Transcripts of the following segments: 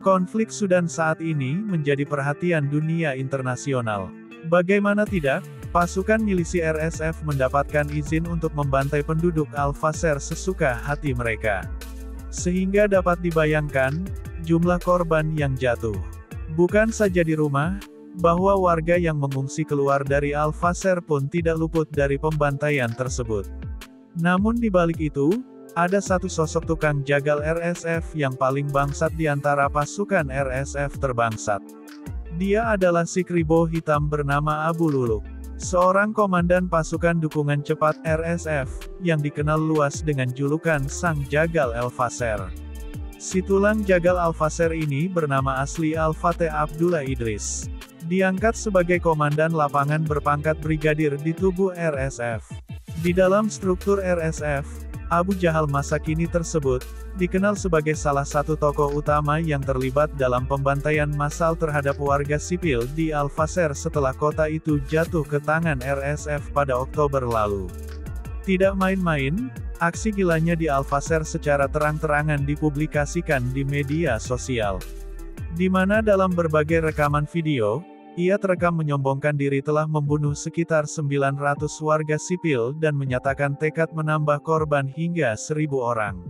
Konflik Sudan saat ini menjadi perhatian dunia internasional. Bagaimana tidak, pasukan milisi RSF mendapatkan izin untuk membantai penduduk Al-Fasher sesuka hati mereka. Sehingga dapat dibayangkan, jumlah korban yang jatuh. Bukan saja di rumah, bahwa warga yang mengungsi keluar dari Al-Fasher pun tidak luput dari pembantaian tersebut. Namun di balik itu, ada satu sosok tukang jagal RSF yang paling bangsat di antara pasukan RSF terbangsat. Dia adalah si kribo hitam bernama Abu Lulu, seorang komandan pasukan dukungan cepat RSF, yang dikenal luas dengan julukan Sang Jagal Al-Fasher. Si tulang jagal Al-Fasher ini bernama asli Al-Fateh Abdullah Idris. Diangkat sebagai komandan lapangan berpangkat brigadir di tubuh RSF. Di dalam struktur RSF, Abu Jahal masa kini tersebut, dikenal sebagai salah satu tokoh utama yang terlibat dalam pembantaian massal terhadap warga sipil di Al-Fasher setelah kota itu jatuh ke tangan RSF pada Oktober lalu. Tidak main-main, aksi gilanya di Al-Fasher secara terang-terangan dipublikasikan di media sosial. Di mana dalam berbagai rekaman video, ia terekam menyombongkan diri telah membunuh sekitar 900 warga sipil dan menyatakan tekad menambah korban hingga 1.000 orang.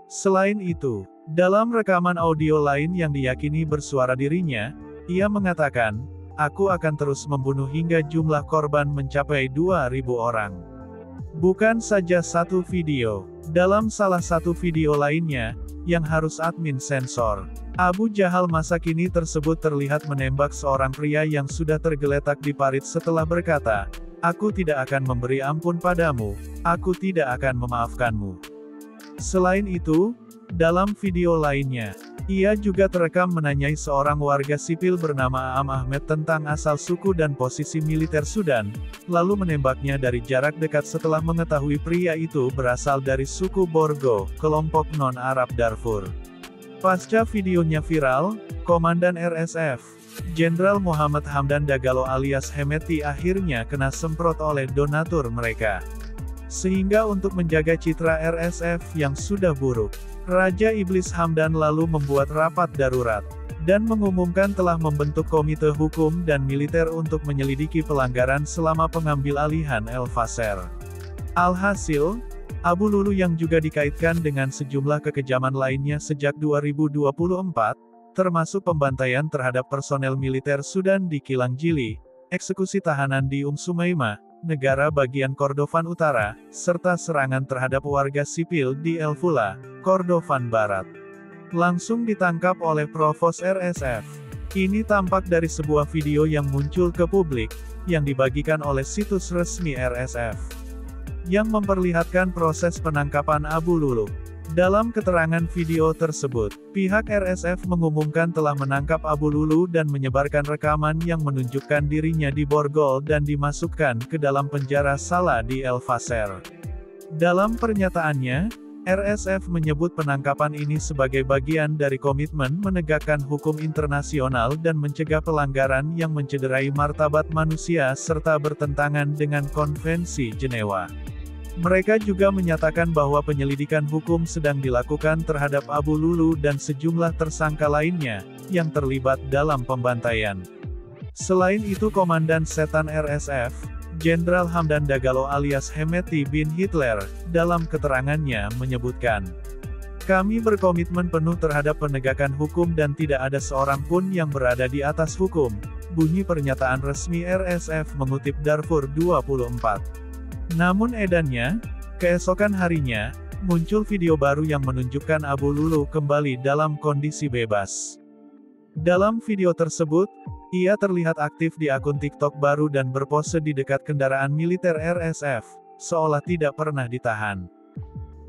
Selain itu, dalam rekaman audio lain yang diyakini bersuara dirinya, ia mengatakan, "Aku akan terus membunuh hingga jumlah korban mencapai 2.000 orang." Bukan saja satu video, dalam salah satu video lainnya, yang harus admin sensor, Abu Jahal masa kini tersebut terlihat menembak seorang pria yang sudah tergeletak di parit setelah berkata, "Aku tidak akan memberi ampun padamu, aku tidak akan memaafkanmu." Selain itu, dalam video lainnya, ia juga terekam menanyai seorang warga sipil bernama Aam Ahmed tentang asal suku dan posisi militer Sudan, lalu menembaknya dari jarak dekat setelah mengetahui pria itu berasal dari suku Borgo, kelompok non-Arab Darfur. Pasca videonya viral, Komandan RSF, Jenderal Muhammad Hamdan Dagalo alias Hemeti akhirnya kena semprot oleh donatur mereka. Sehingga untuk menjaga citra RSF yang sudah buruk, Raja Iblis Hamdan lalu membuat rapat darurat, dan mengumumkan telah membentuk komite hukum dan militer untuk menyelidiki pelanggaran selama pengambil alihan Al-Fasher. Alhasil, Abu Lulu yang juga dikaitkan dengan sejumlah kekejaman lainnya sejak 2024, termasuk pembantaian terhadap personel militer Sudan di Kilang Jili, eksekusi tahanan di Sumaima, negara bagian Kordofan Utara, serta serangan terhadap warga sipil di El Fula, Kordofan Barat. Langsung ditangkap oleh Provos RSF. Ini tampak dari sebuah video yang muncul ke publik, yang dibagikan oleh situs resmi RSF, yang memperlihatkan proses penangkapan Abu Lulu. Dalam keterangan video tersebut, pihak RSF mengumumkan telah menangkap Abu Lulu dan menyebarkan rekaman yang menunjukkan dirinya diborgol dan dimasukkan ke dalam penjara Salah di Al-Fasher. Dalam pernyataannya, RSF menyebut penangkapan ini sebagai bagian dari komitmen menegakkan hukum internasional dan mencegah pelanggaran yang mencederai martabat manusia serta bertentangan dengan Konvensi Jenewa. Mereka juga menyatakan bahwa penyelidikan hukum sedang dilakukan terhadap Abu Lulu dan sejumlah tersangka lainnya, yang terlibat dalam pembantaian. Selain itu Komandan Setan RSF, Jenderal Hamdan Dagalo alias Hemeti bin Hitler, dalam keterangannya menyebutkan, "Kami berkomitmen penuh terhadap penegakan hukum dan tidak ada seorang pun yang berada di atas hukum," bunyi pernyataan resmi RSF mengutip Darfur 24. Namun edannya, keesokan harinya, muncul video baru yang menunjukkan Abu Lulu kembali dalam kondisi bebas. Dalam video tersebut, ia terlihat aktif di akun TikTok baru dan berpose di dekat kendaraan militer RSF, seolah tidak pernah ditahan.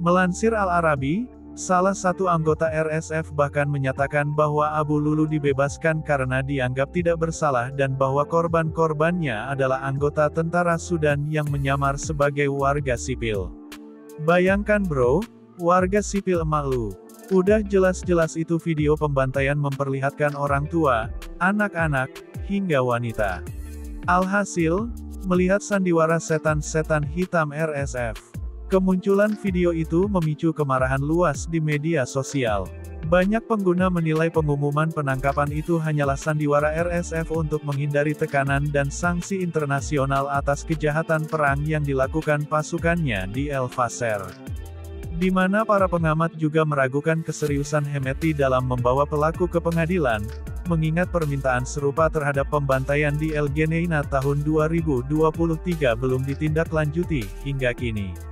Melansir Al-Arabi, salah satu anggota RSF bahkan menyatakan bahwa Abu Lulu dibebaskan karena dianggap tidak bersalah dan bahwa korban-korbannya adalah anggota tentara Sudan yang menyamar sebagai warga sipil. Bayangkan bro, warga sipil emak lu. Udah jelas-jelas itu video pembantaian memperlihatkan orang tua, anak-anak, hingga wanita. Alhasil, Melihat sandiwara setan-setan hitam RSF. Kemunculan video itu memicu kemarahan luas di media sosial. Banyak pengguna menilai pengumuman penangkapan itu hanyalah sandiwara RSF untuk menghindari tekanan dan sanksi internasional atas kejahatan perang yang dilakukan pasukannya di El Fasher. Di mana para pengamat juga meragukan keseriusan Hemeti dalam membawa pelaku ke pengadilan, mengingat permintaan serupa terhadap pembantaian di El Geneina tahun 2023 belum ditindaklanjuti hingga kini.